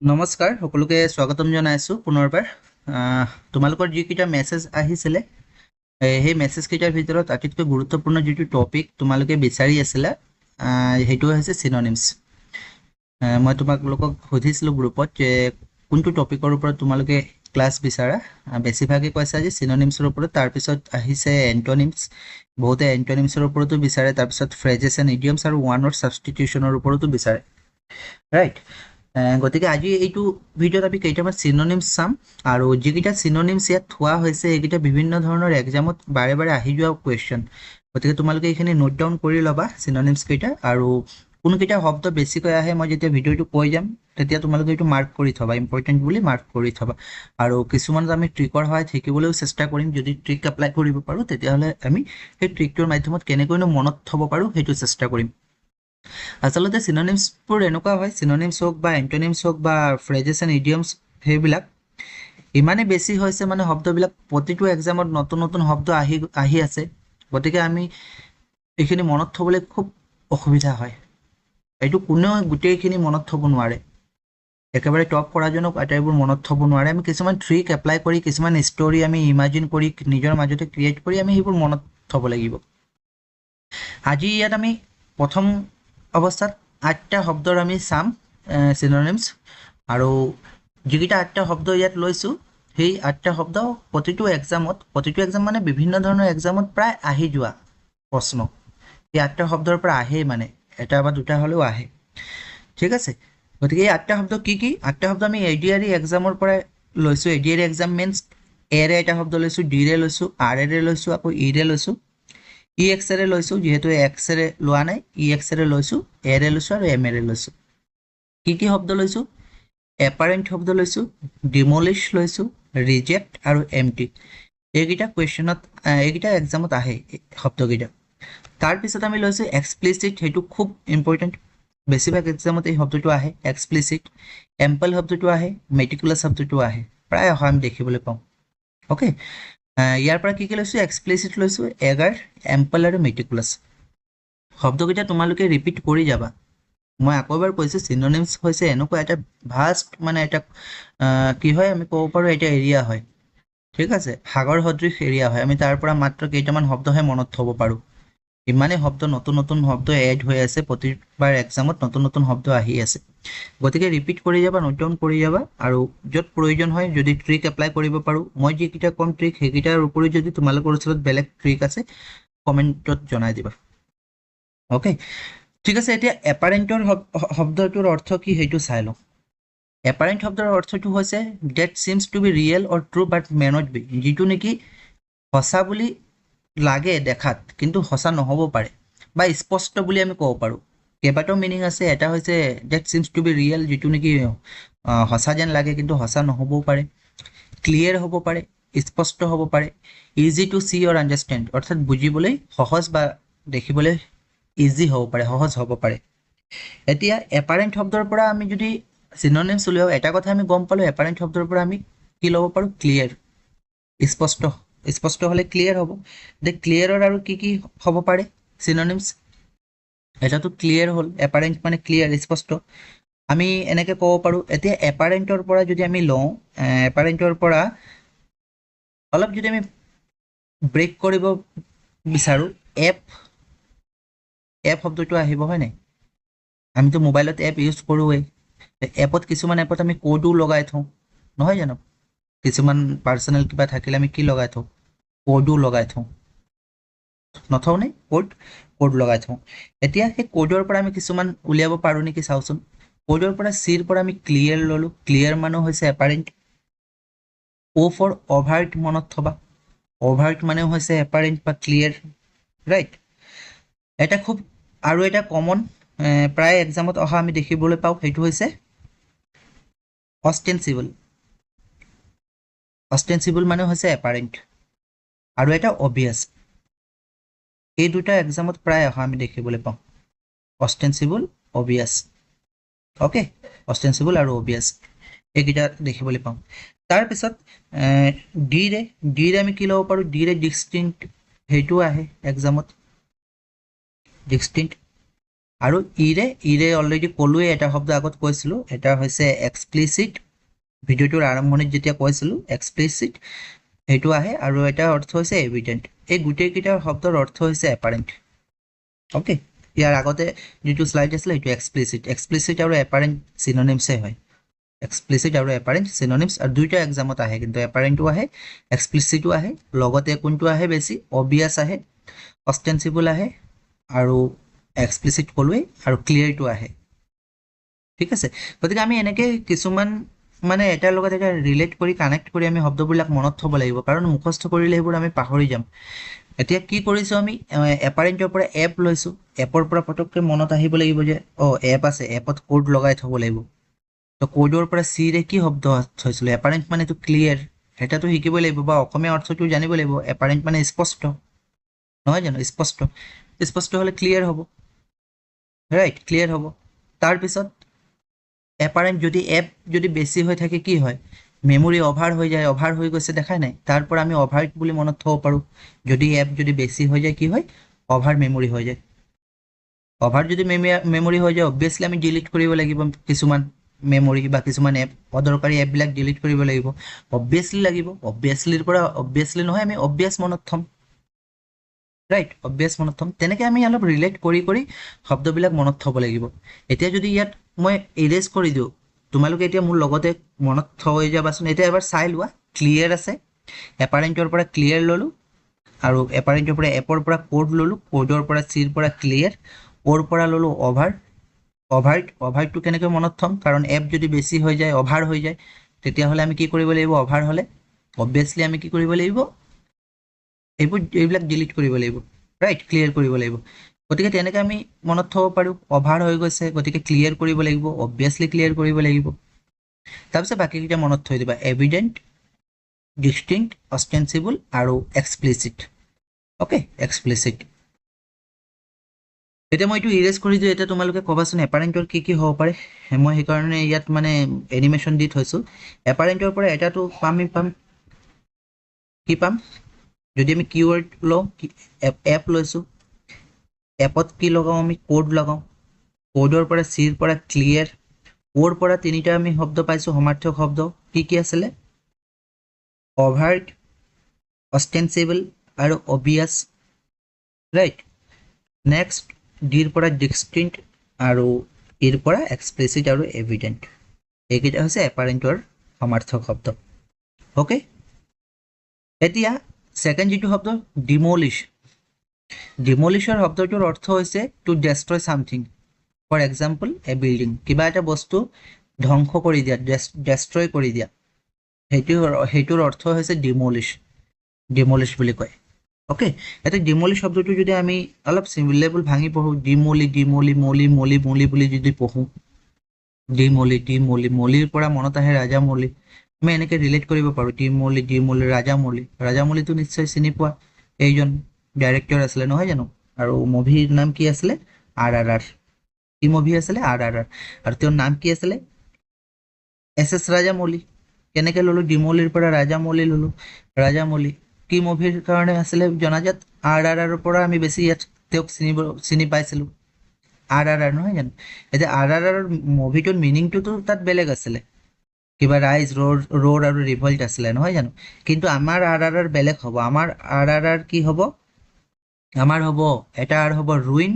নমস্কাৰ সকলোকে স্বাগতম জনাইছোঁ পুনৰবাৰ তোমালোকৰ যিকেইটা মেছেজ আহিছিলে সেই মেছেজ কেইটাৰ ভিতৰত আটাইতকৈ গুৰুত্বপূৰ্ণ যিটো টপিক তোমালোকে বিচাৰি আছিলা সেইটো হৈছে চিননিমছ। মই তোমালোকক সুধিছিলোঁ গ্ৰুপত যে কোনটো টপিকৰ ওপৰত তোমালোকে ক্লাছ বিচাৰা। বেছিভাগে কৈছা যে চিননিমছৰ ওপৰত, তাৰপিছত আহিছে এণ্টনিমছ, বহুতে এণ্টনিমছৰ ওপৰতো বিচাৰে, তাৰপিছত ফ্ৰেজেছ এণ্ড ইডিয়মছ আৰু ওৱান ৱৰ্ড ছাবষ্টিটিউশ্যনৰ ওপৰতো বিচাৰে, ৰাইট। গতিকে আজি এইটো ভিডিঅ'ত আমি কেইটামান চিননিমছ চাম আৰু যিকেইটা চিননিমছ ইয়াত থোৱা হৈছে সেইকেইটা বিভিন্ন ধৰণৰ এক্সামত বাৰে বাৰে আহি যোৱা কুৱেশ্যন। গতিকে তোমালোকে এইখিনি নোট ডাউন কৰি ল'বা চিননিমছ কেইটা, আৰু কোনকেইটা শব্দ বেছিকৈ আহে মই যেতিয়া ভিডিঅ'টো কৈ যাম তেতিয়া তোমালোকে এইটো মাৰ্ক কৰি থবা, ইম্পৰ্টেণ্ট বুলি মাৰ্ক কৰি থবা। আৰু কিছুমানত আমি ট্ৰিকৰ সহায়ত শিকিবলৈও চেষ্টা কৰিম। যদি ট্ৰিক এপ্লাই কৰিব পাৰোঁ তেতিয়াহ'লে আমি সেই ট্ৰিকটোৰ মাধ্যমত কেনেকৈনো মনত থ'ব পাৰোঁ সেইটো চেষ্টা কৰিম। আচলতে চিননিমছবোৰ এনেকুৱা হয়, চিননিমছ হওক বা এণ্টনিমছ হওক বা ফ্ৰেজেছ এণ্ড ইডিয়মছ, সেইবিলাক ইমানেই বেছি হৈছে মানে শব্দবিলাক প্ৰতিটো এক্সামত নতুন নতুন শব্দ আহি আছে। গতিকে আমি এইখিনি মনত থ'বলৈ খুব অসুবিধা হয়। এইটো কোনেও গোটেইখিনি মনত থ'ব নোৱাৰে, একেবাৰে টপ কৰাজনক আটাইবোৰ মনত থ'ব নোৱাৰে। আমি কিছুমান ট্ৰিক এপ্লাই কৰি, কিছুমান ষ্টৰি আমি ইমাজিন কৰি, নিজৰ মাজতে ক্ৰিয়েট কৰি আমি সেইবোৰ মনত থ'ব লাগিব। আজি ইয়াত আমি প্ৰথম অৱস্থাত 8টা শব্দৰ আমি চাম চিননিমছ, আৰু যিকেইটা 8টা শব্দ ইয়াত লৈছোঁ সেই 8টা শব্দ প্ৰতিটো এক্সাম মানে বিভিন্ন ধৰণৰ এক্সামত প্ৰায় আহি যোৱা প্ৰশ্ন এই 8টা শব্দৰ পৰা আহেই, মানে এটা বা দুটা হ'লেও আহে, ঠিক আছে। গতিকে এই 8টা শব্দ কি কি? 8টা শব্দ আমি এডিআৰই এক্সামৰ পৰাই লৈছোঁ। এডিআৰই এক্সাম মিনছ এৰে এটা শব্দ লৈছোঁ, ডিৰে লৈছোঁ, আৰেৰে লৈছোঁ, আকৌ ইৰে লৈছোঁ, ই এক্সেৰে লৈছোঁ, যিহেতু এক্সেৰে লোৱা নাই, ই এক্সেৰে লৈছোঁ, এৰে লৈছোঁ আৰু এমেৰে লৈছোঁ। কি কি শব্দ লৈছোঁ? এপাৰেণ্ট শব্দ লৈছোঁ, ডিমলিছ লৈছোঁ, ৰিজেক্ট আৰু এমটি। এইকেইটা কুৱেশ্যনত, এইকেইটা এক্সামত আহে শব্দকেইটা। তাৰপিছত আমি লৈছোঁ এক্সপ্লিচিট, সেইটো খুব ইম্পৰ্টেণ্ট, বেছিভাগ এক্সামত এই শব্দটো আহে এক্সপ্লিচিট। এম্পল শব্দটো আহে, মেটিকুলাছ শব্দটো আহে, প্ৰায় অহা আমি দেখিবলৈ পাওঁ। অ'কে, ইয়াৰ পৰা কি কি লৈছোঁ? এক্সপ্লিচিট লৈছোঁ, এগাৰ, এম্পল আৰু মেটিকুলাছ। শব্দকেইটা তোমালোকে ৰিপিট কৰি যাবা। মই আকৌ এবাৰ কৈছোঁ, চিননিমছ হৈছে এনেকুৱা এটা ভাষ্ট, মানে এটা কি হয়, আমি ক'ব পাৰোঁ এটা এৰিয়া হয়, ঠিক আছে, সাগৰ সদৃশ এৰিয়া হয়। আমি তাৰ পৰা মাত্ৰ কেইটামান শব্দহে মনত থ'ব পাৰোঁ। ইমানেই শব্দ, নতুন নতুন শব্দ এড হৈ আছে, প্ৰতিবাৰ এক্সামত নতুন নতুন শব্দ আহি আছে। গতিকে ৰিপিট কৰি যাবা, নোট ডাউন কৰি যাবা, আৰু য'ত প্ৰয়োজন হয় যদি ট্ৰিক এপ্লাই কৰিব পাৰোঁ, মই যিকেইটা কম ট্ৰিক সেইকেইটাৰ উপৰি যদি তোমালোকৰ ওচৰত বেলেগ ট্ৰিক আছে কমেণ্টত জনাই দিবা। অ'কে, ঠিক আছে। এতিয়া এপাৰেণ্টৰ শব্দটোৰ অৰ্থ কি সেইটো চাই লওঁ। এপাৰেণ্ট শব্দৰ অৰ্থটো হৈছে that seems to be real or true but may not be, যিটো নেকি সঁচা বুলি লাগে দেখাত কিন্তু সঁচা নহ'ব পাৰে, বা স্পষ্ট বুলি আমি ক'ব পাৰোঁ। কেইবাটাও মিনিং আছে। এটা হৈছে that seems to be real, যিটো নেকি সঁচা যেন লাগে কিন্তু সঁচা নহ'বও পাৰে। ক্লিয়াৰ হ'ব পাৰে, স্পষ্ট হ'ব পাৰে। Easy to see or understand, অৰ্থাৎ বুজিবলৈ সহজ বা দেখিবলৈ ইজি হ'ব পাৰে, সহজ হ'ব পাৰে। এতিয়া এপাৰেণ্ট শব্দৰ পৰা আমি যদি চিননিমছ উলিয়াওঁ, এটা কথা আমি গম পালোঁ, এপাৰেণ্ট শব্দৰ পৰা আমি কি ল'ব পাৰোঁ? ক্লিয়াৰ, স্পষ্ট। স্পষ্ট হ'লে ক্লিয়াৰ হ'ব। যে ক্লিয়াৰৰ আৰু কি কি হ'ব পাৰে চিননিমছ? এটাতো ক্লিয়াৰ হ'ল, এপাৰেণ্ট মানে ক্লিয়াৰ, স্পষ্ট। আমি এনেকৈ ক'ব পাৰোঁ। এতিয়া এপাৰেণ্টৰ পৰা যদি আমি লওঁ, এপাৰেণ্টৰ পৰা অলপ যদি আমি ব্ৰেক কৰিব বিচাৰোঁ, এপ শব্দটো আহিব, হয় নাই? আমিতো মোবাইলত এপ ইউজ কৰোঁৱেই। এপত কিছুমান এপত আমি ক'ডো লগাই থওঁ, নহয় জানো? কিছুমান পাৰ্চনেল কিবা থাকিলে আমি কি লগাই থওঁ? ক'ডো লগাই থওঁ, নথওঁনে? ক'ড লগাই থওঁ। এতিয়া সেই ক'ডৰ পৰা আমি কিছুমান উলিয়াব পাৰোঁ নেকি চাওঁচোন। ক'ডৰ পৰা চিৰ পৰা আমি ক্লিয়াৰ ল'লোঁ, ক্লিয়াৰ মানে হৈছে এপাৰেণ্ট। অ' ফৰ অভাৰ্ট মনত থবা, অভাৰ্ট মানে হৈছে এপাৰেণ্ট বা ক্লিয়াৰ, ৰাইট। এটা খুব আৰু এটা কমন প্ৰায় এক্সামত অহা আমি দেখিবলৈ পাওঁ, সেইটো হৈছে অষ্টেনচিবল। অষ্টেনচিবল মানে হৈছে এপাৰেণ্ট, আৰু এটা অবভিয়াছ। এই দুটা এক্সামত প্ৰায় অহা আমি দেখিবলৈ পাওঁ, অষ্টেনচিবল, অবভিয়াছ। অ'কে, অষ্টেনচিবল আৰু অবভিয়াছ, এইকেইটা দেখিবলৈ পাওঁ। তাৰপিছত ডিৰে আমি কি ল'ব পাৰোঁ? ডিৰে ডিষ্টিংক্ট, সেইটো আহে এক্সামত, ডিষ্টিংক্ট। আৰু ইৰে অলৰেডি ক'লোৱে এটা শব্দ আগত কৈছিলোঁ, এটা হৈছে এক্সপ্লিচিট, ভিডিঅ'টোৰ আৰম্ভণিত যেতিয়া কৈছিলোঁ এক্সপ্লিচিট সেইটো আহে, আৰু এটা অৰ্থ হৈছে এভিডেণ্ট। এই গোটেইকেইটাৰ শব্দৰ অৰ্থ হৈছে এপাৰেণ্ট। অ'কে, ইয়াৰ আগতে যিটো শ্লাইড আছিলে সেইটো এক্সপ্লিচিট আৰু এপাৰেণ্ট চিননিমছে হয়। এক্সপ্লিচিট আৰু এপাৰেণ্ট চিননিমছ, আৰু দুইটা এক্সামত আহে, কিন্তু এপাৰেণ্টটো আহে, এক্সপ্লিচিটো আহে, লগতে কোনটো আহে বেছি, অবিয়াছ আহে, অষ্টেনচিবল আহে, আৰু এক্সপ্লিচিট ক'লোৱেই, আৰু ক্লিয়াৰটো আহে। ঠিক আছে, গতিকে আমি এনেকৈ কিছুমান মানে এটাৰ লগত এটা ৰিলেট কৰি কানেক্ট কৰি আমি শব্দবিলাক মনত থ'ব লাগিব, কাৰণ মুখস্থ কৰিলে সেইবোৰ আমি পাহৰি যাম। এতিয়া কি কৰিছোঁ আমি, এপাৰেণ্টৰ পৰা এপ লৈছোঁ, এপৰ পৰা পটককৈ মনত আহিব লাগিব যে এপ আছে, এপত কোড লগাই থ'ব লাগিব। তো কোডৰ পৰা চিৰে কি শব্দ থৈছিলোঁ, এপাৰেণ্ট মানেতো ক্লিয়াৰ, এটাতো শিকিবই লাগিব, বা অসমীয়া অৰ্থটো জানিব লাগিব। এপাৰেণ্ট মানে স্পষ্ট, নহয় জানো, স্পষ্ট হ'লে ক্লিয়াৰ হ'ব, ৰাইট, ক্লিয়াৰ হ'ব। তাৰপিছত এপাৰেণ্ট যদি এপ যদি বেছি হৈ থাকে কি হয়, মেমৰি অভাৰ হৈ যায়, অভাৰ হৈ গৈছে দেখাই নাই, তাৰ পৰা আমি অভাৰ বুলি মনত থ'ব পাৰোঁ। যদি এপ যদি বেছি হৈ যায় কি হয়, অভাৰ মেমৰি হৈ যায়। অভাৰ যদি মেমৰি হৈ যায় অবভিয়াছলি আমি ডিলিট কৰিব লাগিব কিছুমান মেমৰি বা কিছুমান এপ, অদৰকাৰী এপবিলাক ডিলিট কৰিব লাগিব, অবভিয়াছলি লাগিব। অবভিয়াছলিৰ পৰা অবভিয়াছলি নহয়, আমি অবভিয়াছ মনত থ'ম, ৰাইট, অবভিয়াছ মনত থ'ম। তেনেকৈ আমি অলপ ৰিলেট কৰি কৰি শব্দবিলাক মনত থ'ব লাগিব। এতিয়া যদি ইয়াত মই ইৰেজ কৰি দিওঁ, তোমালোকে এতিয়া মোৰ লগতে মনত থৈ যাবাচোন। এতিয়া এবাৰ চাই লোৱা, ক্লিয়াৰ আছে, এপাৰেণ্টৰ পৰা ক্লিয়াৰ ল'লোঁ, আৰু এপাৰেণ্টৰ পৰা এপৰ পৰা কোড ল'লোঁ, কোডৰ পৰা চিৰ পৰা ক্লিয়াৰ, অ'ৰ পৰা ল'লোঁ অভাৰ, অভাৰটো কেনেকৈ মনত থ'ম, কাৰণ এপ যদি বেছি হৈ যায়, অভাৰ হৈ যায়, তেতিয়াহ'লে আমি কি কৰিব লাগিব, অভাৰ হ'লে অবভিয়াছলি আমি কি কৰিব লাগিব, এইবিলাক ডিলিট কৰিব লাগিব, ৰাইট, ক্লিয়াৰ কৰিব লাগিব। গতিকে তেনেকৈ আমি মনত থ'ব পাৰোঁ, অভাৰ হৈ গৈছে গতিকে ক্লিয়াৰ কৰিব লাগিব, অবভিয়াছলি ক্লিয়াৰ কৰিব লাগিব। তাৰপিছত বাকীকেইটা মনত থৈ দিবা, এভিডেণ্ট, ডিষ্টিংক্ট, অষ্টেনচিবল আৰু এক্সপ্লিচিট। Okay, explicit. এতিয়া মই এইটো ইৰেজ কৰি দিওঁ। এতিয়া তোমালোকে ক'বাচোন এপাৰেণ্টৰ কি কি হ'ব পাৰে, মই সেইকাৰণে ইয়াত মানে এনিমেশ্যন দি থৈছোঁ। এপাৰেণ্টৰ পৰা এটাটো পাম, কি পাম, যদি আমি কিৱৰ্ড লওঁ, এপ লৈছোঁ, এপত কি লগাওঁ আমি, কোড লগাওঁ, কোডৰ পৰা চিৰ পৰা ক্লিয়াৰ, অ'ৰ পৰা তিনিটা আমি শব্দ পাইছোঁ, সমাৰ্থক শব্দ, কি কি আছিলে, অভাৰ্ট, অষ্টেনচিবল আৰু অবিয়াছ, ৰাইট। নেক্সট ডিৰ পৰা ডিষ্টিংক্ট, আৰু ইৰ পৰা এক্সপ্লিচিট আৰু এভিডেণ্ট। এইকেইটা হৈছে এপাৰেণ্টৰ সমাৰ্থক শব্দ। অ'কে, এতিয়া ছেকেণ্ড যিটো শব্দ, ডিমলিছৰ শব্দটোৰ অৰ্থ হৈছে to destroy something. For example a building, কিবা এটা বস্তু ধ্বংস কৰি দিয়া, ডেষ্ট্ৰয় কৰি দিয়া, সেইটোৰ অৰ্থ হৈছে ডিমলিছ বুলি কয়। অ'কে, এতিয়া ডিমলিছ শব্দটো যদি আমি অলপ চিম্বল ভাঙি পঢ়োঁ, মলি বুলি যদি পঢ়োঁ, মলিৰ পৰা মনত আহে ৰাজামৌলি, আমি এনেকৈ ৰিলেট কৰিব পাৰোঁ, ডিমলি, ৰাজামৌলিটো নিশ্চয় চিনি পোৱা, এইজন ডাইৰেক্টৰ আছিলে, নহয় জানো, আৰু মুভিৰ নাম কি আছিলে, RRR। কি মুভি আছিলে, RRR, আৰু তেওঁৰ নাম কি আছিলে, SS ৰাজামৌলি। কেনেকৈ ল'লোঁ, ডিমলিৰ পৰা ৰাজামৌলি ল'লোঁ, ৰাজামৌলি কি মুভিৰ কাৰণে আছিলে জনাজাত, RRR পৰা আমি বেছি ইয়াত তেওঁক চিনি পাইছিলোঁ, RRR, নহয় জানো। এতিয়া RRR মুভিটোৰ মিনিংটোতো তাত বেলেগ আছিলে, কিবা ৰাইজ, ৰোড আৰু ৰিভল্ট আছিলে, নহয় জানো, কিন্তু আমাৰ RRR বেলেগ হ'ব। আমাৰ RRR কি হ'ব, আমাৰ হ'ব, এটা R হ'ব ৰুইন,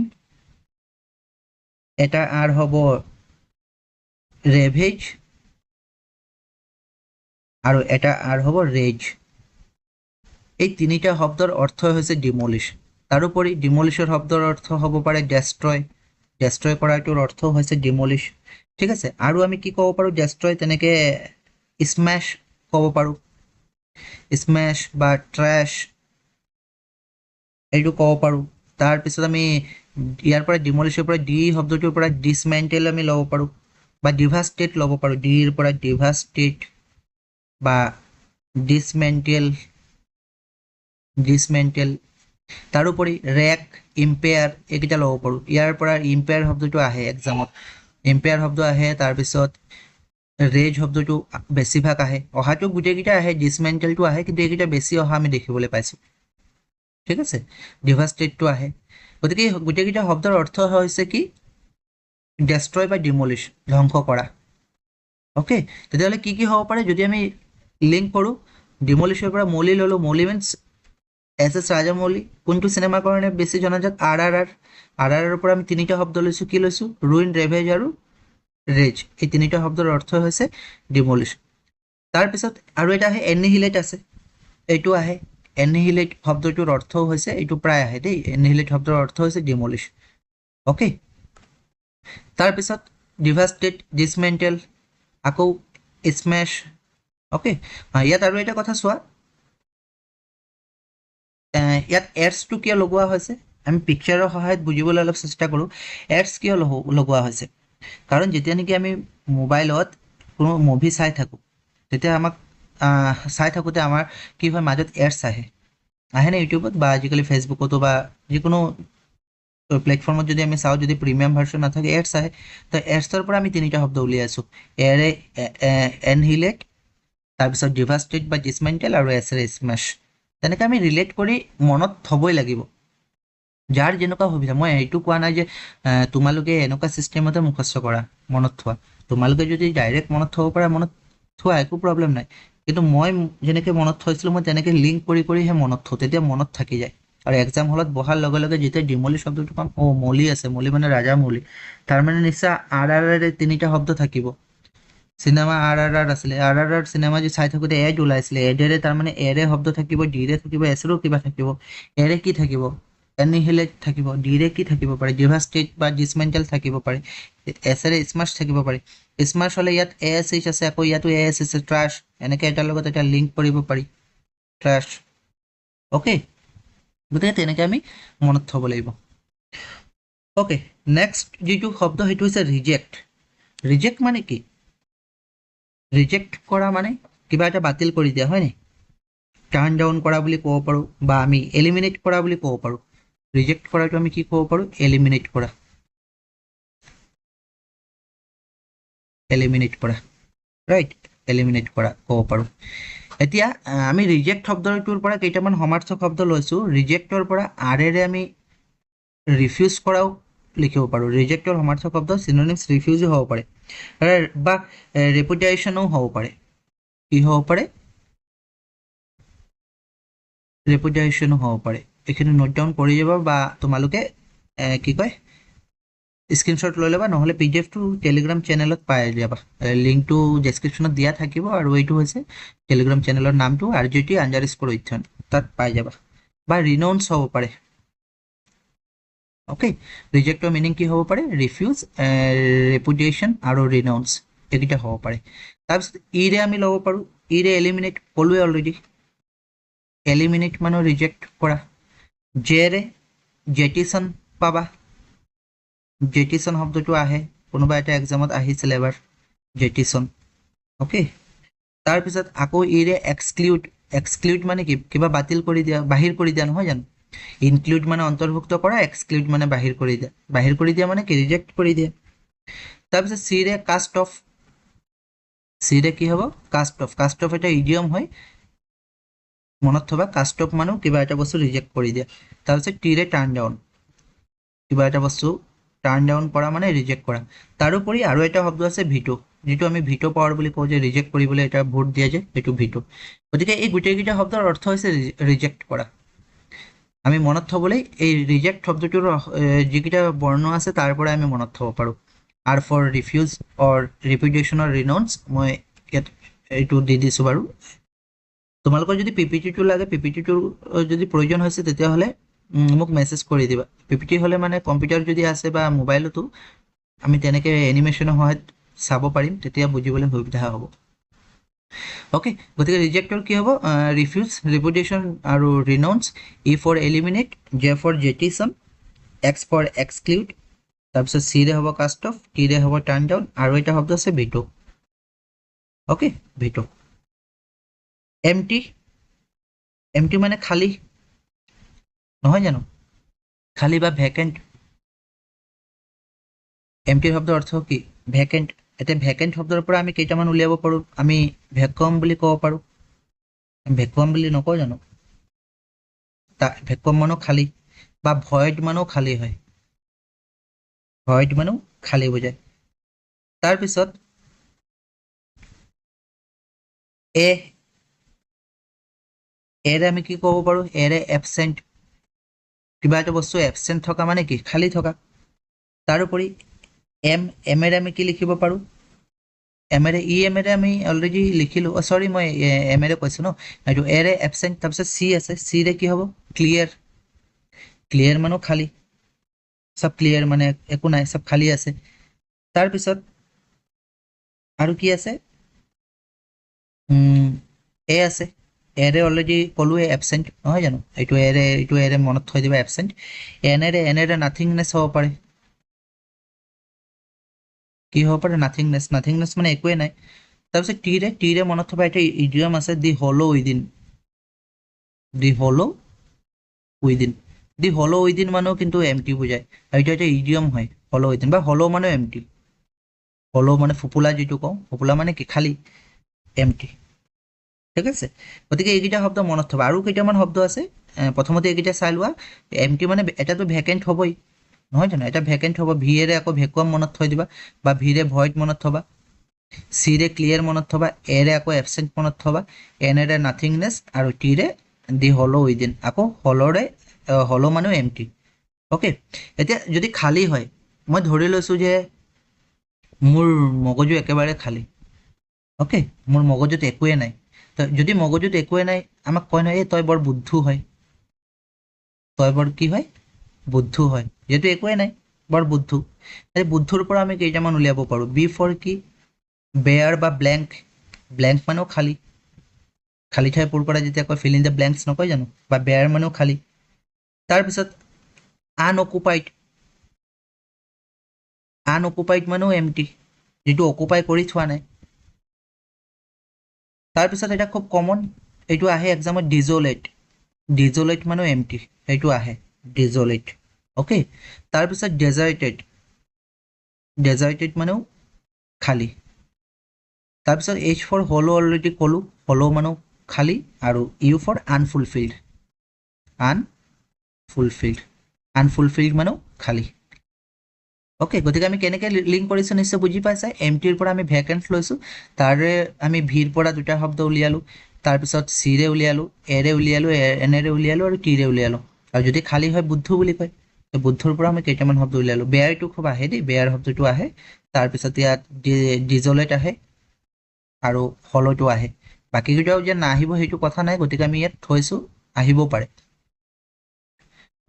এটা R হ'ব ৰেভেজ, আৰু এটা R হ'ব ৰেজ। এই তিনিটা শব্দৰ অৰ্থ হৈছে ডিমলিছ। তাৰোপৰি ডিমলিছৰ শব্দৰ অৰ্থ হ'ব পাৰে ডেষ্ট্ৰয় কৰাটোৰ অৰ্থ হৈছে ডিমলিছ। ঠিক আছে, আৰু আমি কি ক'ব পাৰোঁ, ডেষ্ট্ৰয় তেনেকৈ স্মেছ ক'ব পাৰোঁ, স্মেছ বা ট্ৰেছ, এইটো ক'ব পাৰোঁ। তাৰপিছত আমি ইয়াৰ পৰা ডিমলিছৰ পৰা ডি শব্দটোৰ পৰা ডিছমেণ্টেল আমি ল'ব পাৰোঁ, বা ডিভাষ্টেট ল'ব পাৰোঁ, ডিৰ পৰা ডিভাষ্টেট বা ডিছমেণ্টেল। তাৰোপৰি ৰেক, ইম্পেয়াৰ, এইকেইটা ল'ব পাৰোঁ। ইয়াৰ পৰা ইম্পেয়াৰ শব্দটো আহে এক্সামত, ইম্পেয়াৰ শব্দ আহে, তাৰপিছত ৰেজ শব্দটো বেছিভাগ আহে, অহাটো গোটেইকেইটা আহে, ডিছমেণ্টেলটো আহে, কিন্তু এইকেইটা বেছি অহা আমি দেখিবলৈ পাইছোঁ। ঠিক আছে, ডিভাষ্টেটটো আহে। গতিকে গোটেইকেইটা শব্দৰ অৰ্থ হৈছে কি, ডেষ্ট্ৰয় বা ডিমলিছ, ধ্বংস কৰা। অ'কে, তেতিয়াহ'লে কি কি হ'ব পাৰে যদি আমি লিংক কৰোঁ? ডিমলিছৰ পৰা মৌলি ল'লোঁ, মৌলি মিনছ এছ ৰাজামৌলি। কোনটো চিনেমাৰ কাৰণে বেছি জনাজাত? RRR। RRR পৰা আমি তিনিটা শব্দ লৈছোঁ, কি লৈছোঁ? ৰুইন, ৰেভেজ আৰু ৰেজ। এই তিনিটা শব্দৰ অৰ্থ হৈছে ডিমলিছ। তাৰপিছত আৰু এটা আহে এনিহিলেট আছে, এইটো আহে এনিহিলেট শব্দটোৰ অৰ্থ হৈছে, এইটো প্ৰায় আহে দেই, এনিহিলেট শব্দৰ অৰ্থ হৈছে ডিমলিছ। অ'কে, তাৰপিছত ডিভাষ্টেট, ডিছমেণ্টেল, আকৌ স্মেছ। অ'কে, ইয়াত আৰু এটা কথা চোৱা, ইয়াত এডছটো কিয় লগোৱা হৈছে? আমি পিকচাৰৰ সহায়ত বুজিবলৈ অলপ চেষ্টা কৰোঁ। এডছ কিয় লগোৱা হৈছে? কাৰণ যেতিয়া নেকি আমি মোবাইলত কোনো মুভি চাই থাকোঁ, তেতিয়া আমাক চাই থাকোঁতে আমাৰ কি হয়, মাজত এডছ আহেনে ইউটিউবত বা আজিকালি ফেচবুকতো বা যিকোনো প্লেটফৰ্মত যদি আমি চাওঁ, যদি প্ৰিমিয়াম ভাৰ্চন নাথাকে, এডছ আহে। তো এডছৰ পৰা আমি তিনিটা শব্দ উলিয়াই আছোঁ, এনহিলেট, তাৰপিছত ডিভাষ্টেট বা ডিছমেণ্টেল আৰু এছেৰে স্মেছ। তেনেকৈ আমি ৰিলেট কৰি মনত থ'বই লাগিব, যাৰ যেনেকুৱা সুবিধা। মই এইটো কোৱা নাই যে তোমালোকে এনেকুৱা ছিষ্টেমতে মুখস্থ কৰা, মনত থোৱা। তোমালোকে যদি ডাইৰেক্ট মনত থ'ব পাৰা, মনত থোৱা, একো প্ৰব্লেম নাই। কিন্তু মই যেনেকৈ মনত থৈছিলোঁ, মই তেনেকৈ লিংক কৰি কৰিহে মনত থওঁ, তেতিয়া মনত থাকি যায়। আৰু এক্সাম হলত বহাৰ লগে লগে যেতিয়া ডিমলি শব্দটো পাম, মৌলি আছে, মৌলি মানে ৰাজামৌলি, তাৰমানে নিশ্চয় RRR তিনিটা শব্দ থাকিব। চিনেমা RRR আছিলে, RRR চিনেমা যে চাই থাকোঁতে এড ওলাইছিলে, এডেৰে তাৰমানে এৰে শব্দ থাকিব, ডিৰে থাকিব, এছেৰো কিবা থাকিব। এৰে কি থাকিব? এনিহিলেট থাকিব। ডিৰে কি থাকিব পাৰে? ডিভাষ্টেট বা ডিছমেণ্টেল থাকিব পাৰে। এছেৰে স্মাছ থাকিব পাৰে। স্মাছ হ'লে ইয়াত ASH আছে, আকৌ ইয়াতো AS আছে, ট্ৰাছ। এনেকৈ এটাৰ লগত এটা লিংক কৰিব পাৰি, ট্ৰাছ। অ'কে, গতিকে তেনেকৈ আমি মনত থ'ব লাগিব। অ'কে, নেক্সট যিটো শব্দ সেইটো হৈছে ৰিজেক্ট। ৰিজেক্ট মানে কি? ৰিজেক্ট কৰা মানে কিবা এটা বাতিল কৰি দিয়া, হয়নে? টাৰ্ণ ডাউন কৰা বুলি ক'ব পাৰোঁ, বা আমি এলিমিনেট কৰা বুলি ক'ব পাৰোঁ। ৰিজেক্ট কৰাটো আমি কি ক'ব পাৰোঁ? এলিমিনেট কৰা। এলিমিনেট কৰা, ৰাইট, এলিমিনেট কৰা ক'ব পাৰোঁ। এতিয়া আমি ৰিজেক্ট শব্দটোৰ পৰা কেইটামান সমাৰ্থক শব্দ লৈছোঁ। ৰিজেক্টৰ পৰা আৰেৰে আমি ৰিফিউজ কৰাও লিখিব পাৰোঁ। ৰিজেক্টৰ সমাৰ্থক শব্দ চিনোনিমছ ৰিফিউজো হ'ব পাৰে, বা ৰেপুটেশ্যনো হ'ব পাৰে। কি হ'ব পাৰে? ৰেপুটেশ্যনো হ'ব পাৰে। এইখিনি নোট ডাউন কৰি যাব, বা তোমালোকে কি কয়, স্ক্ৰীনশ্বট লৈ ল'বা, নহ'লে PDF টো টেলিগ্ৰাম চেনেলত পাই যাবা। লিংকটো ডেছক্ৰিপশ্যনত দিয়া থাকিব, আৰু এইটো হৈছে টেলিগ্ৰাম চেনেলৰ নামটো, RGT_অধ্যয়ন, তাত পাই যাবা। বা ৰিনাউন্স হ'ব পাৰে। অ'কে, ৰিজেক্টৰ মিনিং কি হ'ব পাৰে? ৰিফিউজ, ৰেপুটেশ্যন আৰু ৰিনাউন্স, এইকেইটা হ'ব পাৰে। তাৰপিছত ইৰে আমি ল'ব পাৰোঁ। ইৰে এলিমিনেট ক'লোৱে অলৰেডি, এলিমিনেট মানে ৰিজেক্ট কৰা। জেৰে জেটিছন পাবা, জেটিছন শব্দটো আহে, কোনোবা এটা এক্সামত আহিছিলে এবাৰ, জেটিছন। অ'কে, তাৰপিছত আকৌ ইৰে এক্সক্লুড। এক্সক্লুড মানে কি? কিবা বাতিল কৰি দিয়া, বাহিৰ কৰি দিয়া, নহয় জানো? ইনক্লুড মানে অন্তৰ্ভুক্ত কৰা, এক্সক্লুড মানে বাহিৰ কৰি দিয়া। বাহিৰ কৰি দিয়া মানে কি? ৰিজেক্ট কৰি দিয়া। তাৰপিছত চিৰে কাষ্ট অফ। চিৰে কি হ'ব? Caste of. কাষ্ট অফ এটা ইডিয়ম হয়, মনত থবা। কাষ্ট অফ মানুহ কিবা এটা বস্তু ৰিজেক্ট কৰি দিয়া। তাৰপিছত টিৰে টাৰ্ণ ডাউন, কিবা এটা বস্তু টাৰ্ণ ডাউন কৰা মানে ৰিজেক্ট কৰা। তাৰোপৰি আৰু এটা শব্দ আছে ভিটো, যিটো আমি ভিটো পাৱাৰ বুলি কওঁ, যে ৰিজেক্ট কৰিবলৈ এটা ভোট দিয়া যে, সেইটো ভিটো। গতিকে এই গোটেইকেইটা শব্দৰ অৰ্থ হৈছে ৰিজেক্ট কৰা। আমি মনত থ'বলৈ এই ৰিজেক্ট শব্দটোৰ যিকেইটা বৰ্ণ আছে তাৰ পৰা আমি মনত থ'ব পাৰোঁ। আৰ ফৰ ৰিফিউজ অৰ ৰিপুটেশ্যনৰ ৰিনাউন্স, মই ইয়াত এইটো দি দিছোঁ বাৰু। তোমালোকৰ যদি PPT-টো লাগে, PPT-টোৰ যদি প্ৰয়োজন হৈছে, তেতিয়াহ'লে মোক মেছেজ কৰি দিবা। PPT হ'লে মানে কম্পিউটাৰ যদি আছে বা মোবাইলতো আমি তেনেকৈ এনিমেশ্যনৰ সহায়ত চাব পাৰিম, তেতিয়া বুজিবলৈ সুবিধা হ'ব। অ'কে, গতিকে ৰিজেক্টৰ কি হ'ব? ৰিফিউজ, ৰিপুটেশ্যন আৰু renounce. E for eliminate, J for jettison, X for exclude, তাৰপিছত চিৰে হ'ব কাষ্ট অফ, টিৰে হ'ব টাৰ্ণ ডাউন, আৰু এটা শব্দ আছে ভিটো। অ'কে, ভিটো। এমটি, এমটি মানে খালী, নহয় জানো? খালী বা ভেকেণ্ট। এমটিৰ শব্দৰ অৰ্থ কি? ভেকেণ্ট। এতিয়া ভেকেণ্ট শব্দৰ পৰা আমি কেইটামান উলিয়াব পাৰোঁ। আমি ভেকুৱাম বুলি ক'ব পাৰোঁ। ভেকুৱাম বুলি নকওঁ জানো? ভেকুৱাম মানেও খালী, বা ভয়েড মানেও খালী হয়। ভইড মানেও খালী বুজায় তাৰপিছত এৰে আমি কি ক'ব পাৰোঁ এৰে এবসেন্ট কিবা এটা বস্তু এবসেন্ট থকা মানে কি খালী থকা তাৰোপৰি এমেৰে আমি কি লিখিব পাৰোঁ এমেৰে এমেৰে আমি অলৰেডি লিখিলোঁ সৰি মই এমেৰে কৈছোঁ ন এইটো এৰে এবসেন্ট তাৰপিছত চি আছে চিৰে কি হ'ব ক্লিয়াৰ মানেও খালী সব ক্লিয়াৰ মানে একো নাই সব খালী আছে তাৰপিছত আৰু কি আছে এ আছে এৰে অলৰেডি ক'লোৱে এবসেন্ট নহয় জানো এইটো এৰে মনত থৈ দিবা এবসেন্ট এনেৰে নাথিংনেছ হ'ব পাৰে কি হ'ব পাৰে নাথিংনেছ মানে একোৱে নাই তাৰপিছত টিৰে মনত থবা এটা ইডিয়ম আছে দি হলো উইদিন মানেও কিন্তু এমটি বুজায় এইটো এটা ইডিয়ম হয় হলো উইদিন বা হলো মানেও এমটি হলো মানে ফুপুলা যিটো কওঁ ফুপুলা মানে কি খালী এমটি ঠিক আছে গতিকে এইকেইটা শব্দ মনত থবা আৰু কেইটামান শব্দ আছে প্ৰথমতে এইকেইটা চাই লোৱা এমটি মানে এটাতো ভেকেণ্ট হ'বই নহয় জানো এটা ভেকেণ্ট হ'ব ভিৰে আকৌ ভেকুৱাম মনত থৈ দিবা বা ভিৰে ভইড মনত থবা চিৰে ক্লিয়াৰ মনত থবা এৰে আকৌ এবসেন্ট মনত থবা এনেৰে নাথিংনেছ আৰু টিৰে দি হলো উইদিন আকৌ হলো মানেও এমটি অ'কে এতিয়া যদি খালী হয় মই ধৰি লৈছোঁ যে মোৰ মগজু একেবাৰে খালী অ'কে মোৰ মগজুত একোৱে নাই যদি মগজুত একোৱে নাই আমাক কয় নহয় এই তই বৰ বুদ্ধু হয় কি হয় বুদ্ধু হয় যিহেতু একোৱে নাই বৰ বুদ্ধু এই বুদ্ধুৰ পৰা আমি কেইটামান উলিয়াব পাৰোঁ বি ফৰ কি বেয়াৰ বা ব্লেংক মানেও খালী ঠাই পূৰ কৰা যেতিয়া কয় ফিল ইন দ্য ব্লেংকছ নকয় জানো বা বেয়াৰ মানেও খালী তাৰপিছত আনঅকুপাইড মানেও এমটি যিটো অকুপাই কৰি থোৱা নাই তাৰপিছত এটা খুব কমন এইটো আহে এক্সামত ডিজলেট মানেও এমটি সেইটো আহে ডিজলেট অ'কে তাৰপিছত ডেজাৰ্টেড মানেও খালী তাৰপিছত এইচ ফৰ হলো অলৰেডি ক'লোঁ হলো মানেও খালী আৰু ইউ ফৰ আনফুলফিল্ড মানেও খালী অ'কে গতিকে আমি কেনেকৈ লিংক কৰিছোঁ নিশ্চয় বুজি পাইছা এমটিৰ পৰা আমি ভেকেণ্ট লৈছোঁ তাৰে আমি ভিৰ পৰা দুটা শব্দ উলিয়ালোঁ তাৰপিছত চিৰে উলিয়ালোঁ এৰে উলিয়ালোঁ এনেৰে উলিয়ালোঁ আৰু টিৰে উলিয়ালোঁ আৰু যদি খালী হয় বুদ্ধু বুলি কয় বুদ্ধুৰ পৰা আমি কেইটামান শব্দ উলিয়ালোঁ বেয়াৰটো খুব আহে দেই বেয়াৰ শব্দটো আহে তাৰপিছত ইয়াত ডিজলেট আহে আৰু হলোটো আহে বাকীকেইটাও যে নাহিব সেইটো কথা নাই গতিকে আমি ইয়াত থৈছোঁ আহিব পাৰে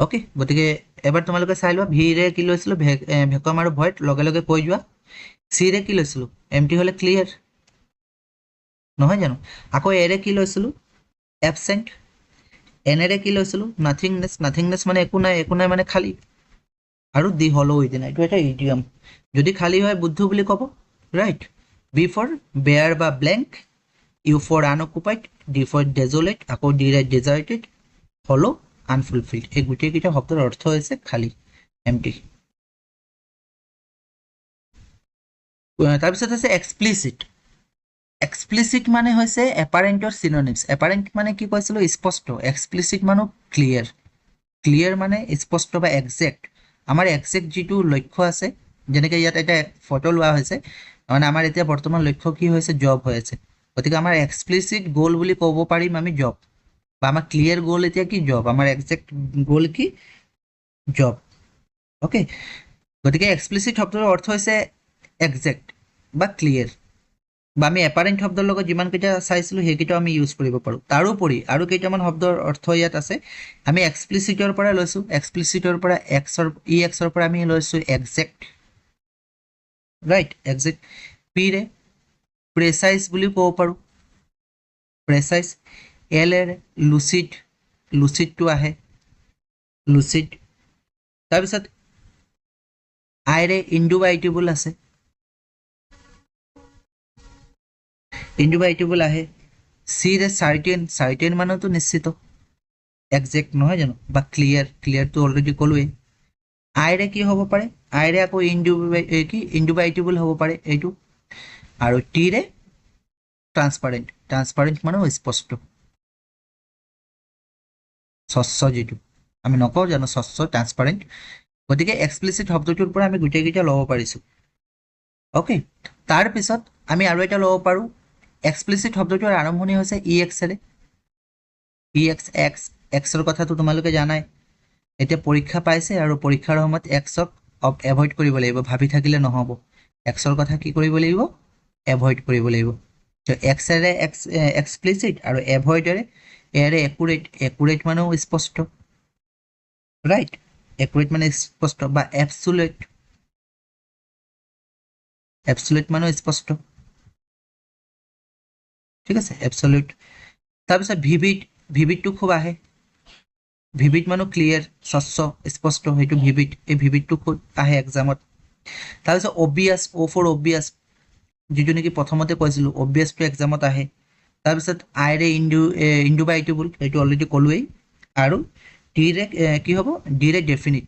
অ'কে গতিকে এবাৰ তোমালোকে চাই লোৱা ভিৰে কি লৈছিলোঁ ভেকুৱাম আৰু ভইড লগে লগে কৈ যোৱা চিৰে কি লৈছিলোঁ এমটি হ'লে ক্লিয়াৰ নহয় জানো আকৌ এৰে কি লৈছিলোঁ এবসেন্ট এনেৰে কি লৈছিলোঁ নাথিংনেছ মানে একো নাই মানে খালী আৰু দি হলো উইদিন এইটো এটা ইডিয়ম যদি খালী হয় বুদ্ধু বুলি ক'ব ৰাইট বি ফৰ বেয়াৰ বা blank U for unoccupied D for desolate আকৌ ডিৰে ডেজাৰ্টেড হলো আনফুলফিল্ড এই গোটেইকেইটা শব্দৰ অৰ্থ হৈছে খালী এমটি তাৰপিছত আছে এক্সপ্লিচিট মানে হৈছে এপাৰেণ্টৰ চিননিমছ এপাৰেণ্ট মানে কি কৈছিলোঁ স্পষ্ট এক্সপ্লিচিট মানে ক্লিয়াৰ মানে স্পষ্ট বা একজেক্ট আমাৰ একজেক্ট যিটো লক্ষ্য আছে যেনেকৈ ইয়াত এটা ফটো লোৱা হৈছে মানে আমাৰ এতিয়া বৰ্তমান লক্ষ্য কি হৈছে জব হৈ আছে গতিকে আমাৰ এক্সপ্লিচিট গ'ল বুলি ক'ব পাৰিম আমি জব বা আমাৰ ক্লিয়াৰ গ'ল এতিয়া কি জব আমাৰ একজেক্ট গ'ল কি জব অ'কে গতিকে এক্সপ্লিচিট শব্দৰ অৰ্থ হৈছে একজেক্ট বা ক্লিয়াৰ বা আমি এপাৰেণ্ট শব্দৰ লগত যিমানকেইটা চাইছিলোঁ সেইকেইটাও আমি ইউজ কৰিব পাৰোঁ তাৰোপৰি আৰু কেইটামান শব্দৰ অৰ্থ ইয়াত আছে আমি এক্সপ্লিচিটৰ পৰা লৈছোঁ এক্সপ্লিচিটৰ পৰা এক্সৰ পৰা আমি লৈছোঁ একজেক্ট ৰাইট একজেক্ট পিৰে প্ৰেচাইজ বুলিও ক'ব পাৰোঁ প্ৰেচাইজ এলেৰে লুচিডটো আহে লুচিড তাৰপিছত আইৰে ইণ্ডুবাইটেবল আছে ইণ্ডুবাইটেবল আহে চিৰে চাৰ্টেন মানেতো নিশ্চিত একজেক্ট নহয় জানো বা ক্লিয়াৰটো অলৰেডি ক'লোৱেই আইৰে কি হ'ব পাৰে আইৰে আকৌ ইণ্ডুবাইটেবল হ'ব পাৰে এইটো আৰু টিৰে ট্ৰান্সপাৰেণ্ট মানেও স্পষ্ট স্বচ্ছ যিটো আমি নকওঁ জানো স্বচ্ছ ট্ৰান্সপাৰেণ্ট গতিকে এক্সপ্লিচিট শব্দটোৰ পৰা আমি গোটেইকেইটা ল'ব পাৰিছোঁ অ'কে তাৰপিছত আমি আৰু এটা ল'ব পাৰোঁ এক্সপ্লিচিট শব্দটোৰ আৰম্ভণি হৈছে ই এক্সেৰে ই এক্স এক্স এক্সৰ কথাটো তোমালোকে জানাই এতিয়া পৰীক্ষা পাইছে আৰু পৰীক্ষাৰ সময়ত এক্সক এভইড কৰিব লাগিব ভাবি থাকিলে নহ'ব এক্সৰ কথা কি কৰিব লাগিব এভইড কৰিব লাগিব তো এক্সেৰে এক্সপ্লিচিট আৰু এভইডেৰে এৰে একুৰেট মানেও স্পষ্ট ৰাইট একুৰেট মানে স্পষ্ট বা এবছলিউট মানেও স্পষ্ট ঠিক আছে এবছলিউট তাৰপিছত ভিভিডটো খুব আহে ভিভিড মানে ক্লিয়াৰ স্বচ্ছ স্পষ্ট সেইটো ভিভিড এই ভিভিডটো খুব আহে এক্সামত তাৰপিছত অবভিয়াছ ফৰ অবভিয়াছ যিটো নেকি প্ৰথমতে কৈছিলোঁ অবভিয়াছটো এক্সামত আহে তাৰপিছত আইৰে ইণ্ডুবাইটেবল সেইটো অলৰেডি ক'লোৱেই আৰু ডিৰে কি হ'ব ডিৰে ডেফিনিট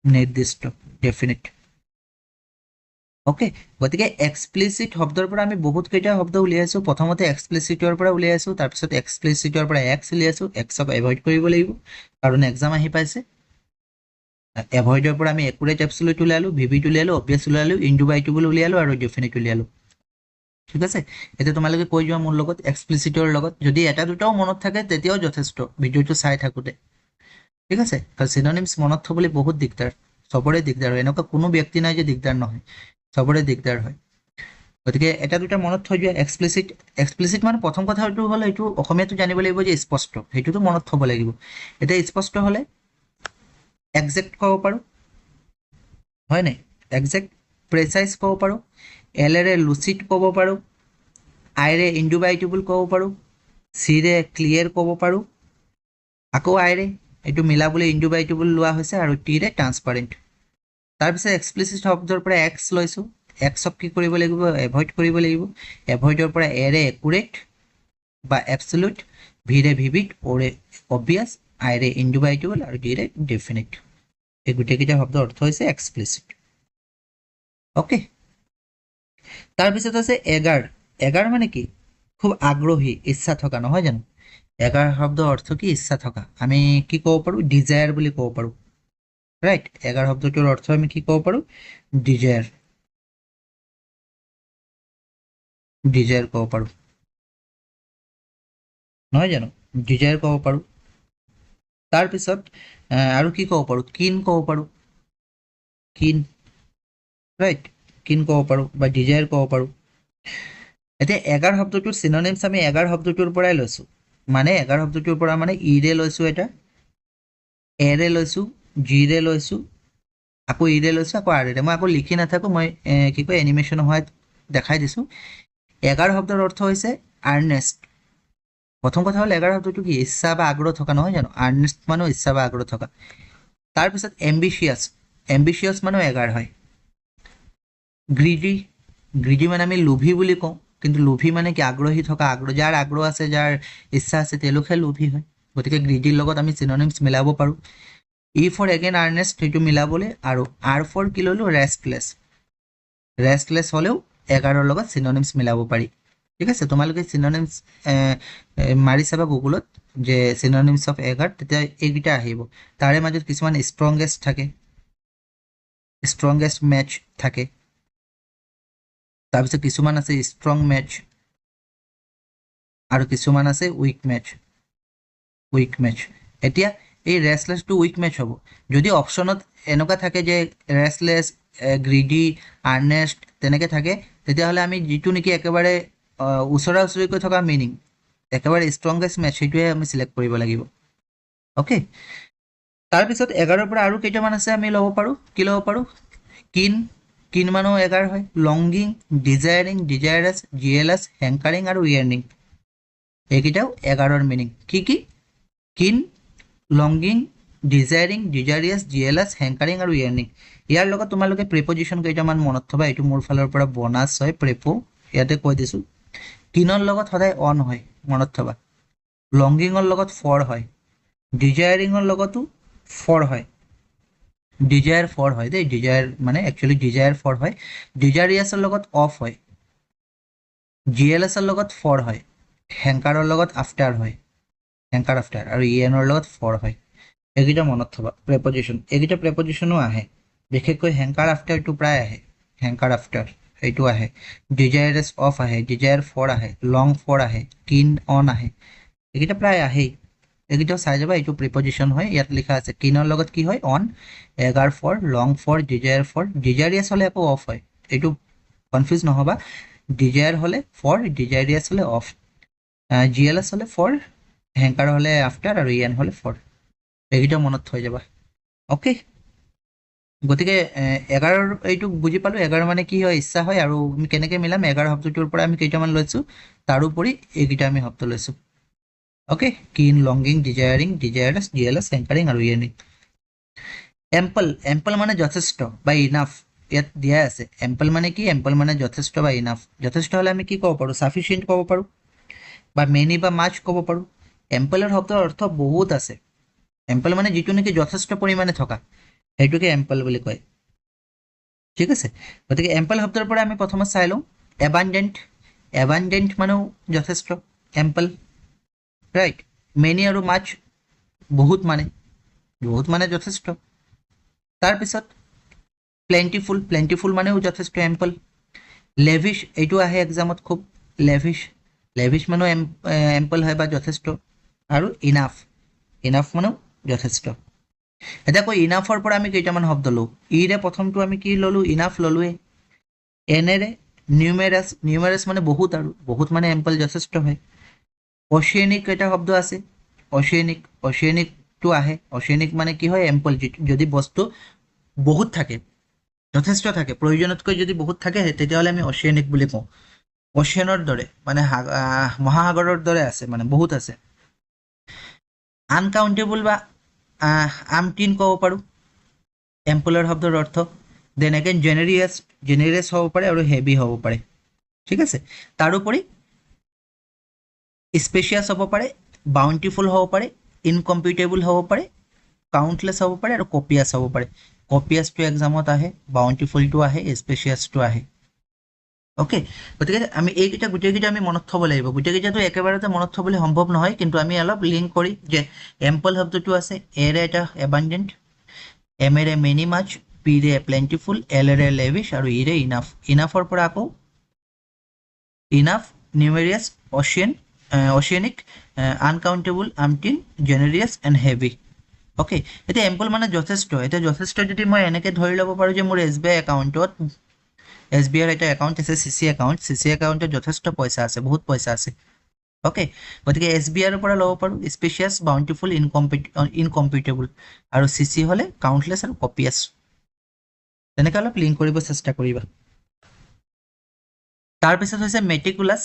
নিৰ্দিষ্ট ডেফিনিট অ'কে গতিকে এক্সপ্লিচিট শব্দৰ পৰা আমি বহুতকেইটা শব্দ উলিয়াইছোঁ প্ৰথমতে এক্সপ্লিচিটৰ পৰা উলিয়াইছোঁ তাৰপিছত এক্সপ্লিচিটৰ পৰা এক্স উলিয়াইছোঁ এক্সক এভইড কৰিব লাগিব কাৰণ এক্সাম আহি পাইছে এভইডৰ পৰা আমি একুৰেট এবছলিউট উলিয়ালোঁ ভিভিড উলিয়ালোঁ অবভিয়াছ উলিয়ালোঁ ইণ্ডুবাইটেবল উলিয়ালোঁ আৰু ডেফিনিট উলিয়ালোঁ ঠিক আছে এতিয়া তোমালোকে কৈ যোৱা মোৰ লগত এক্সপ্লিচিটৰ লগত যদি এটা দুটাও মনত থাকে তেতিয়াও যথেষ্ট ভিডিঅ'টো চাই থাকোঁতে ঠিক আছে কাৰণ চিননিমছ মনত থ'বলৈ বহুত দিগদাৰ চবৰে দিগদাৰ হয় এনেকুৱা কোনো ব্যক্তি নাই যে দিগদাৰ নহয় চবৰে দিগদাৰ হয় গতিকে এটা দুটা মনত থৈ যোৱা এক্সপ্লিচিট মানে প্ৰথম কথাটো হ'ল এইটো অসমীয়াটো জানিব লাগিব যে স্পষ্ট সেইটোতো মনত থ'ব লাগিব এতিয়া স্পষ্ট হ'লে একজেক্ট ক'ব পাৰোঁ হয় নাই একজেক্ট প্ৰেচাইজ ক'ব পাৰোঁ এলেৰে লুচিড ক'ব পাৰোঁ আইৰে ইণ্ডুবাইটেবল ক'ব পাৰোঁ চিৰে ক্লিয়াৰ ক'ব পাৰোঁ আকৌ আইৰে এইটো মিলাবলৈ ইণ্ডুবাইটেবল লোৱা হৈছে আৰু টিৰে ট্ৰান্সপাৰেণ্ট তাৰপিছত এক্সপ্লিচিট শব্দৰ পৰা এক্স লৈছোঁ এক্সক কি কৰিব লাগিব এভইড কৰিব লাগিব এভইডৰ পৰা এৰে একুৰেট বা এবছলিউট ভিৰে ভিভিড অ'ৰে অবভিয়াছ আইৰে ইণ্ডুবাইটেবল আৰু ডিৰে ডেফিনিট এই গোটেইকেইটা শব্দৰ অৰ্থ হৈছে এক্সপ্লিচিট অ'কে তাৰপিছত আছে এগাৰ মানে কি খুব আগ্ৰহী ইচ্ছা থকা নহয় জানো এগাৰ শব্দৰ অৰ্থ কি ইচ্ছা থকা আমি কি ক'ব পাৰোঁ ডিজায়াৰ বুলি ক'ব পাৰোঁ ৰাইট এগাৰ শব্দটোৰ অৰ্থ আমি কি ক'ব পাৰোঁ ডিজায়াৰ ক'ব পাৰোঁ নহয় জানো ডিজায়াৰ ক'ব পাৰোঁ তাৰপিছত আৰু কি ক'ব পাৰোঁ কিন ক'ব পাৰোঁ কিন ৰাইট কিন ক'ব পাৰোঁ বা ডিজায়াৰ ক'ব পাৰোঁ এতিয়া এগাৰ শব্দটোৰ চিননিমছ আমি এগাৰ শব্দটোৰ পৰাই লৈছোঁ মানে এগাৰ শব্দটোৰ পৰা মানে ইৰে লৈছোঁ এটা এৰে লৈছোঁ জিৰে লৈছোঁ আকৌ ইৰে লৈছোঁ আকৌ আৰেৰে মই আকৌ লিখি নাথাকোঁ মই কি কয় এনিমেশ্যন হোৱাত দেখাই দিছোঁ এগাৰ শব্দৰ অৰ্থ হৈছে আৰ্নেষ্ট প্ৰথম কথা হ'ল এগাৰ শব্দটো কি ইচ্ছা বা আগ্ৰহ থকা নহয় জানো আৰ্নেষ্ট মানেও ইচ্ছা বা আগ্ৰহ থকা তাৰপিছত এম্বিচিয়াছ মানেও এগাৰ হয় গ্ৰিডি মানে আমি লোভী বুলি কওঁ কিন্তু লোভী মানে কি আগ্ৰহী থকা যাৰ আগ্ৰহ আছে যাৰ ইচ্ছা আছে তেওঁলোকহে লোভী হয় গতিকে গ্ৰিডিৰ লগত আমি চিননিমছ মিলাব পাৰোঁ ই ফৰ এগেইন আৰ্নেষ্ট সেইটো মিলাবলৈ আৰু আৰ ফৰ কি ল'লোঁ ৰেষ্টলেছ হ'লেও এগাৰৰ লগত চিননিমছ মিলাব পাৰি ঠিক আছে তোমালোকে চিননিমছ মাৰি চাবা গুগলত যে চিননিমছ অফ এগাৰ তেতিয়া এইকেইটা আহিব তাৰে মাজত কিছুমান ষ্ট্ৰংগেষ্ট মেচ থাকে তাৰপিছত কিছুমান আছে ষ্ট্ৰং মেচ আৰু কিছুমান আছে উইক মেচ এতিয়া এই ৰেষ্টলেছটো উইক মেচ হ'ব যদি অপশ্যনত এনেকুৱা থাকে যে ৰেষ্টলেছ গ্ৰিডি আৰ্নেষ্ট তেনেকৈ থাকে তেতিয়াহ'লে আমি যিটো নেকি একেবাৰে ওচৰা ওচৰিকৈ থকা মিনিং একেবাৰে ষ্ট্ৰংগেষ্ট মেচ সেইটোৱে আমি চিলেক্ট কৰিব লাগিব অ'কে তাৰপিছত এগাৰৰ পৰা আৰু কেইটামান আছে আমি ল'ব পাৰোঁ কি ল'ব পাৰোঁ কিন মানেও এগাৰ হয় লংগিং ডিজায়াৰাছ জিয়েলাছ হেংকাৰিং আৰু ইয়েৰ্নিং এইকেইটাও এগাৰৰ মিনিং কি কিন লংগিং ডিজায়াৰিং ডিজাৰিয়াছ জিয়েলাছ হেংকাৰিং আৰু ইয়েৰ্নিং ইয়াৰ লগত তোমালোকে প্ৰিপজিশ্যন কেইটামান মনত থবা এইটো মোৰ ফালৰ পৰা বনাছ হয় প্ৰেপো ইয়াতে কৈ দিছোঁ কিনৰ লগত সদায় অন হয় মনত থবা লংগিঙৰ লগত ফৰ হয় ডিজায়াৰিঙৰ লগতো ফৰ হয় ডিজায়াৰ ফৰ হয় দেই ডিজায়াৰ মানে একচুৱেলি ডিজায়াৰ ফৰ হয় ডিজাৰিয়াছৰ লগত অফ হয় জিএলএছৰ লগত ফৰ হয় হেংকাৰৰ লগত আফটাৰ হয় হেংকাৰ আফটাৰ আৰু ইএনৰ লগত ফৰ হয় এইকেইটা মনত থবা প্ৰেপজিশ্যন এইকেইটা প্ৰেপজিশ্যনো আহে বিশেষকৈ হেংকাৰ আফটাৰটো প্ৰায় আহে হেংকাৰ আফটাৰ এইটো আহে ডিজায়াৰেছ অফ আহে ডিজায়াৰ ফৰ আহে লং ফৰ আহে কিন অন আহে এইকেইটা প্ৰায় আহেই এইকেইটাও চাই যাবা এইটো প্ৰিপজিশ্যন হয় ইয়াত লিখা আছে কিনৰ লগত কি হয় অন eager for long for desirous হ'লে আকৌ অফ হয় এইটো কনফিউজ নহ'বা ডিজায়াৰ হ'লে ফৰ ডিজায়াৰিয়াছ হ'লে অফ জিএলএছ হ'লে ফৰ হেংকাৰ হ'লে আফটাৰ আৰু ইএন হ'লে ফৰ এইকেইটা মনত থৈ যাবা অ'কে গতিকে 11 এইটো বুজি পালোঁ 11 মানে কি হয় ইচ্ছা হয় আৰু আমি কেনেকৈ মিলাম 11 শব্দটোৰ পৰা আমি কেইটামান লৈছোঁ তাৰোপৰি এইকেইটা আমি শব্দ লৈছোঁ অ'কে কিন লংগিং ডিজায়াৰিং ডিজায়াৰাছ জিএলএছ হেংকাৰিং আৰু ইএনিং এম্পল মানে যথেষ্ট বা ইনাফ ইয়াত দিয়া আছে এম্পল মানে কি এম্পল মানে যথেষ্ট বা ইনাফ যথেষ্ট হ'লে আমি কি ক'ব পাৰোঁ চাফিচিয়েণ্ট ক'ব পাৰোঁ বা মেনি বা মাছ ক'ব পাৰোঁ এম্পলৰ শব্দৰ অৰ্থ বহুত আছে এম্পল মানে যিটো নেকি যথেষ্ট পৰিমাণে থকা সেইটোকে এম্পল বুলি কয় ঠিক আছে গতিকে এম্পল শব্দৰ পৰা আমি প্ৰথমত চাই লওঁ এবাণ্ডেণ্ট মানেও যথেষ্ট এম্পল ৰাইট মেনি আৰু মাছ বহুত মানে যথেষ্ট তাৰপিছত প্লেণ্টিফুল মানেও যথেষ্ট এম্পল লেভিছ এইটো আহে এক্সামত খুব লেভিছ মানেও এম্পল হয় বা যথেষ্ট আৰু ইনাফ মানেও যথেষ্ট এতিয়া কৈ ইনাফৰ পৰা আমি কেইটামান শব্দ লওঁ ইৰে প্ৰথমটো আমি কি ল'লোঁ ইনাফ ল'লোৱে এনেৰে নিউমেৰাছ মানে বহুত আৰু বহুত মানে এম্পল যথেষ্ট হয় অচিয়েনিক এটা শব্দ আছে অচিয়েনিকটো আহে অচিয়েনিক মানে কি হয় এম্পল যদি বস্তু বহুত থাকে যথেষ্ট থাকে প্ৰয়োজনতকৈ যদি বহুত থাকে তেতিয়াহ'লে আমি অচিয়েনিক বুলি কওঁ অচিয়ানৰ দৰে মানে মহাসাগৰৰ দৰে আছে মানে বহুত আছে আনকাউণ্টেবল বা আমটিন ক'ব পাৰোঁ এম্পলৰ শব্দৰ অৰ্থ দেন এগেইন জেনেৰিয়াছ হ'ব পাৰে আৰু হেভি হ'ব পাৰে ঠিক আছে তাৰোপৰি স্পেচিয়াছ হ'ব পাৰে বাউণ্টিফুল হ'ব পাৰে ইনকম্পিউটেবল হ'ব পাৰে কাউণ্টলেছ হ'ব পাৰে আৰু কপিয়াছ হ'ব পাৰে কপিয়াছটো এক্সামত আহে বাউণ্টিফুলটো আহে স্পেচিয়াছটো আহে অ'কে গতিকে আমি এইকেইটা গোটেইকেইটা আমি মনত থ'ব লাগিব গোটেইকেইটাটো একেবাৰতে মনত থ'বলৈ সম্ভৱ নহয় কিন্তু আমি অলপ লিংক কৰি যে এম্পল শব্দটো আছে এৰে এটা এবাণ্ডেণ্ট এমেৰে মেনি মাছ পিৰে প্লেণ্টিফুল এলেৰে লেভিছ আৰু ইৰে ইনাফৰ পৰা আকৌ enough numerous oceanic uncountable umpteen generous and heavy okay এতিয়া এম্পল মানে যথেষ্ট এতিয়া যথেষ্ট যদি মই এনেকৈ ধৰি ল'ব পাৰোঁ যে মোৰ SBI একাউণ্টত SBIৰ এটা একাউণ্ট আছে CC একাউণ্টত যথেষ্ট পইচা আছে বহুত পইচা আছে অ'কে গতিকে SBIৰ পৰা ল'ব পাৰোঁ স্পেচিয়াছ বাউণ্টিফুল ইনকম্পিউটেবল আৰু CC হ'লে কাউণ্টলেছ আৰু কপিয়াছ তেনেকৈ অলপ লিংক কৰিব চেষ্টা কৰিবা তাৰপিছত হৈছে মেটিকুলাছ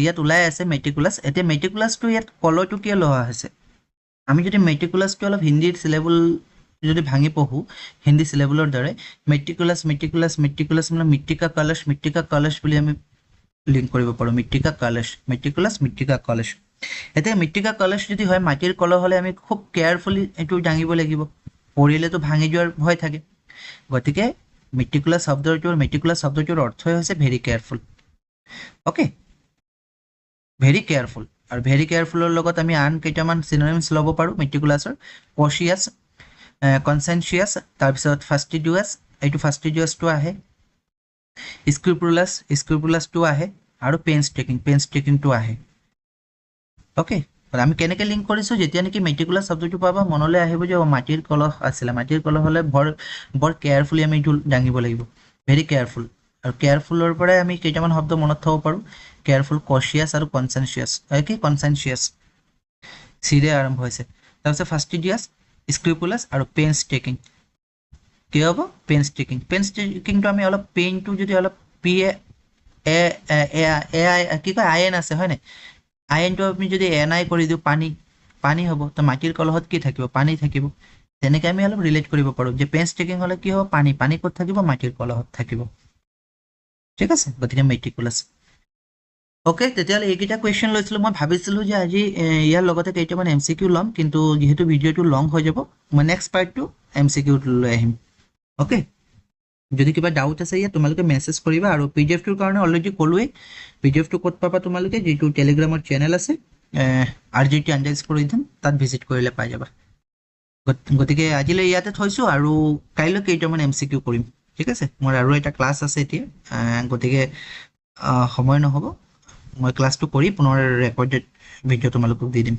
ইয়াত ওলাই আছে মেটিকুলাছ এতিয়া মেটিকুলাছটো ইয়াত কলৰটো কিয় লোৱা হৈছে আমি যদি মেটিকুলাছটো অলপ হিন্দীৰ চিলেবল যদি ভাঙি পঢ়োঁ হিন্দী চিলেবলৰ দৰে মেট্ৰিকুলাছ মানে মৃত্তিকা কলশ বুলি আমি লিংক কৰিব পাৰোঁ মৃত্তিকা কলশ এতিয়া মৃত্তিকা কলশ যদি হয় মাটিৰ কলহ হ'লে আমি খুব কেয়াৰফুলি এইটো দাঙিব লাগিব পৰিলেতো ভাঙি যোৱাৰ ভয় থাকে গতিকে মেট্ৰিকুলাছ শব্দটোৰ অৰ্থই হৈছে very careful okay very careful আৰু ভেৰি কেয়াৰফুলৰ লগত আমি আন কেইটামান চিননিমছ ল'ব পাৰোঁ মেট্ৰিকুলাছৰ কচিয়াছ কনচেনচিয়াছ তাৰপিছত ফাষ্টিডিয়াছটো আহে স্ক্ৰুপুলাছটো আহে আৰু পেইনষ্টেকিংটো আহে অ'কে আমি কেনেকৈ লিংক কৰিছোঁ যেতিয়া নেকি মেট্ৰিকুলাছ শব্দটো পাবা মনলৈ আহিব যে মাটিৰ কলহ আছিলে মাটিৰ কলহ হ'লে বৰ কেয়াৰফুলি আমি এইটো দাঙিব লাগিব ভেৰি কেয়াৰফুল আৰু কেয়াৰফুলৰ পৰাই আমি কেইটামান শব্দ মনত থ'ব পাৰোঁ কেয়াৰফুল কচিয়াছ আৰু কনচেনচিয়াছ চিৰে আৰম্ভ হৈছে তাৰপিছত ফাষ্টিডিয়াছ স্ক্ৰুপুলাছ আৰু পেইনষ্টেকিং কি হ'ব পেইনষ্টেকিংটো আমি অলপ পেইনটো যদি অলপ আইএন আছে হয়নে আইএনটো আমি যদি NI কৰি দিওঁ পানী হ'ব তো মাটিৰ কলহত কি থাকিব পানী থাকিব তেনেকৈ আমি অলপ ৰিলেট কৰিব পাৰোঁ যে পেইনষ্টেকিং হ'লে কি হ'ব পানী ক'ত থাকিব মাটিৰ কলহত থাকিব ঠিক আছে গতিকে মেট্ৰিকুলাছ অ'কে তেতিয়াহ'লে এইকেইটা কুৱেশ্যন লৈছিলোঁ মই ভাবিছিলোঁ যে আজি ইয়াৰ লগতে কেইটামান MCQ ল'ম কিন্তু যিহেতু ভিডিঅ'টো লং হৈ যাব মই নেক্সট পাৰ্টটো MCQ লৈ আহিম অ'কে যদি কিবা ডাউট আছে ইয়াত তোমালোকে মেছেজ কৰিবা আৰু PDF-টোৰ কাৰণে অলৰেডি ক'লোৱেই PDF-টো ক'ত পাবা তোমালোকে যিটো টেলিগ্ৰামৰ চেনেল আছে RGT_Rhythm তাত ভিজিট কৰিলে পাই যাবা গতিকে আজিলৈ ইয়াতে থৈছোঁ আৰু কাইলৈ কেইটামান MCQ কৰিম ঠিক আছে মোৰ আৰু এটা ক্লাছ আছে এতিয়া গতিকে সময় নহ'ব মই ক্লাছটো কৰি পুনৰ ৰেকৰ্ডেড ভিডিঅ' তোমালোকক দি দিম